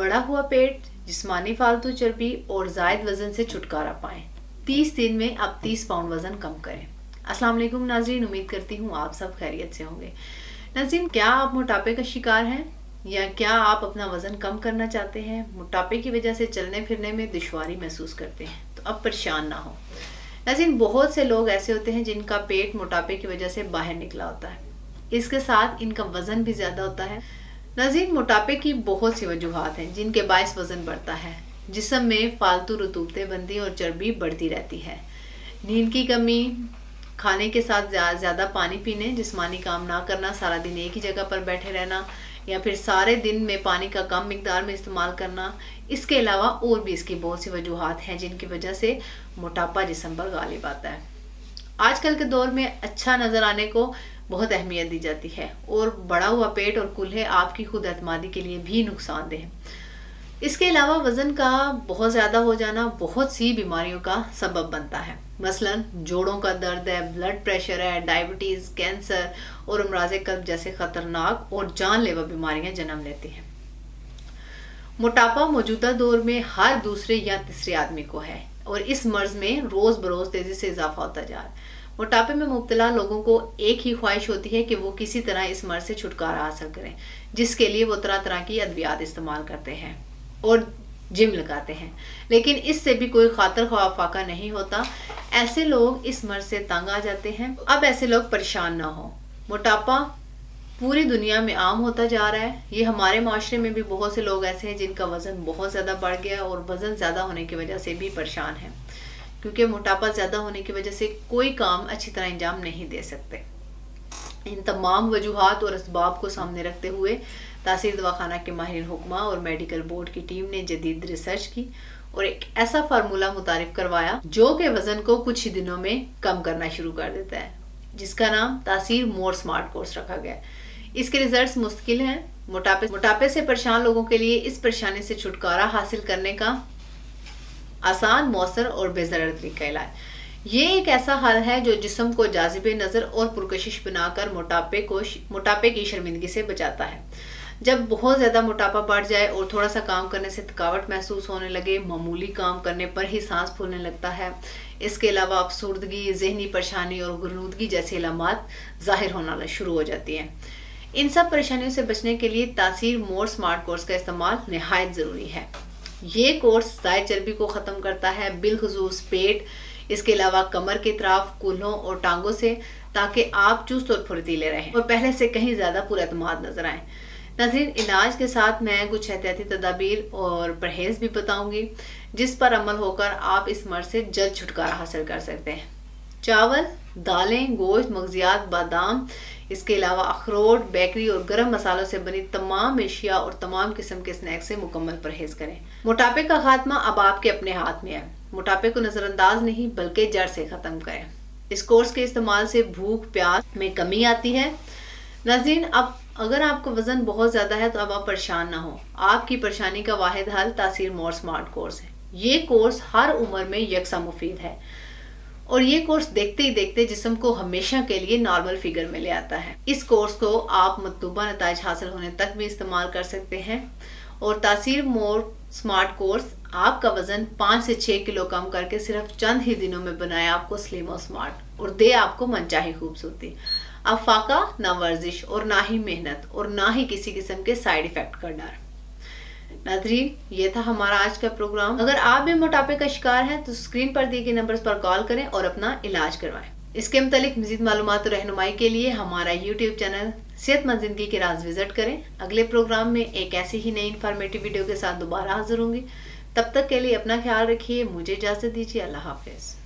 बढ़ा हुआ पेट, जिस्मानी फालतू चर्बी और जायद वजन से छुटकारा पाएं। 30 दिन में आप 30 पाउंड वजन कम करें। अस्सलाम वालेकुम नाज़रीन, उम्मीद करती हूँ आप सब खैरियत से होंगे। नाज़रीन, क्या आप मोटापे का शिकार हैं या क्या आप अपना वजन कम करना चाहते हैं? मोटापे की वजह से चलने फिरने में दुश्वारी महसूस करते हैं तो अब परेशान ना हो। नाज़रीन, बहुत से लोग ऐसे होते हैं जिनका पेट मोटापे की वजह से बाहर निकला होता है, इसके साथ इनका वजन भी ज़्यादा होता है। नाज़रीन, मोटापे की बहुत सी वजूहात हैं जिनके बायस वजन बढ़ता है। जिस्म में फालतू रतूबतें बनती और चर्बी बढ़ती रहती है। नींद की कमी, खाने के साथ ज़्यादा पानी पीने, जिस्मानी काम ना करना, सारा दिन एक ही जगह पर बैठे रहना या फिर सारे दिन में पानी का कम मिकदार में इस्तेमाल करना। इसके अलावा और भी इसकी बहुत सी वजूहात हैं जिनकी वजह से मोटापा जिस्म पर गालिब आता है। आजकल के दौर में अच्छा नज़र आने को बहुत अहमियत दी जाती है और बढ़ा हुआ पेट और कूल्हे आपकी खुद एतमादी के लिए भी नुकसानदेह है। इसके अलावा वज़न का बहुत ज़्यादा हो जाना बहुत सी बीमारियों का सबब बनता है। मसलन जोड़ों का दर्द है, ब्लड प्रेशर है, डायबिटीज़, कैंसर और अमराज़ क़ल्ब जैसे ख़तरनाक और जानलेवा बीमारियां जन्म लेती हैं। मोटापा मौजूदा दौर में हर दूसरे या तीसरे आदमी को है और इस मर्ज़ में रोज़ बरोज़ तेज़ी से इजाफा होता जा रहा है। मोटापे में मुब्तला लोगों को एक ही ख्वाहिश होती है कि वो किसी तरह इस मर्ज़ से छुटकारा हासिल करें, जिसके लिए वो तरह तरह की अद्वियात इस्तेमाल करते हैं और जिम लगाते हैं, लेकिन इससे भी कोई खातर ख्वाह फाका नहीं होता। ऐसे लोग इस मर्ज़ से तंग आ जाते हैं। अब ऐसे लोग परेशान ना हो। मोटापा पूरी दुनिया में आम होता जा रहा है। ये हमारे माशरे में भी बहुत से लोग ऐसे हैं जिनका वज़न बहुत ज़्यादा बढ़ गया और वज़न ज़्यादा होने की वजह से भी परेशान है, क्योंकि मोटापा ज़्यादा होने की वजह से कोई काम अच्छी तरह अंजाम नहीं दे सकते। इन तमाम वजूहात और असबाब को सामने रखते हुए तासीर दवाखाना के माहिर हुक्मा और मेडिकल बोर्ड की टीम ने जदीद रिसर्च की और एक ऐसा फार्मूला मुतारिफ करवाया जो कि वज़न को कुछ ही दिनों में कम करना शुरू कर देता है, जिसका नाम तासीर मोर स्मार्ट कोर्स रखा गया। इसके रिजल्ट्स मुस्तकिल हैं। मोटापे से परेशान लोगों के लिए इस परेशानी से छुटकारा हासिल करने का आसान, मौसर और बेज़रर तरीका इलाज। ये एक ऐसा हल है जो जिस्म को जाज़िबे नज़र और पुरकशिश बनाकर मोटापे की शर्मिंदगी से बचाता है। जब बहुत ज़्यादा मोटापा बढ़ जाए और थोड़ा सा काम करने से थकावट महसूस होने लगे, मामूली काम करने पर ही सांस फूलने लगता है। इसके अलावा अफसुर्दगी, जहनी परेशानी और गुरनूदगी जैसी अलामात ज़ाहिर होना शुरू हो जाती हैं। इन सब परेशानियों से बचने के लिए तासीर मोर स्मार्ट कोर्स का इस्तेमाल निहायत ज़रूरी है। ये कोर्स ज़ायद चर्बी को ख़त्म करता है, बिलखुसूस पेट, इसके अलावा कमर के तरफ, कूल्हों और टांगों से, ताकि आप चुस्त और फुर्तीले रहें और पहले से कहीं ज़्यादा पुरअतमाद नजर आएँ। नाज़रीन, इलाज के साथ मैं कुछ एहतियाती तदाबीर और परहेज़ भी बताऊंगी जिस पर अमल होकर आप इस मर्ज़ से जल्द छुटकारा हासिल कर सकते हैं। चावल, दालें, गोश्त, मगजियात, बादाम, इसके अलावा अखरोट, बेकरी और गर्म मसालों से बनी तमाम एशिया और तमाम किस्म के स्नैक्स से मुकम्मल परहेज करें। मोटापे का खात्मा अब आपके अपने हाथ में है। मोटापे को नज़रअंदाज नहीं बल्कि जड़ से ख़त्म करें। इस कोर्स के इस्तेमाल से भूख प्यास में कमी आती है। नाज़रीन, अब अगर आपका वज़न बहुत ज़्यादा है तो अब आप परेशान ना हो। आपकी परेशानी का वाहिद हल तासीर मोर स्मार्ट कोर्स है। ये कोर्स हर उम्र में यकसा मुफीद है और ये कोर्स देखते ही देखते जिस्म को हमेशा के लिए नॉर्मल फिगर में ले आता है। इस कोर्स को आप मतलूबा नताइज हासिल होने तक भी इस्तेमाल कर सकते हैं और तासीर मोर स्मार्ट कोर्स आपका वज़न 5 से 6 किलो कम करके सिर्फ चंद ही दिनों में बनाए आपको स्लिम और स्मार्ट और दे आपको मनचाही खूबसूरती। अब फाका ना वर्जिश और ना ही मेहनत और ना ही किसी किस्म के साइड इफेक्ट का डर। नाज़रीन, ये था हमारा आज का प्रोग्राम। अगर आप भी मोटापे का शिकार हैं तो स्क्रीन पर दिए गए नंबर्स पर कॉल करें और अपना इलाज करवाएं। इसके मुतालिक मज़ीद मालूमात और रहनुमाई के लिए हमारा YouTube चैनल सेहतमंद ज़िंदगी के राज विजिट करें। अगले प्रोग्राम में एक ऐसी ही नई इन्फॉर्मेटिव वीडियो के साथ दोबारा हाजिर होंगी। तब तक के लिए अपना ख्याल रखिए। मुझे इजाज़त दीजिए। अल्लाह हाफ़िज़।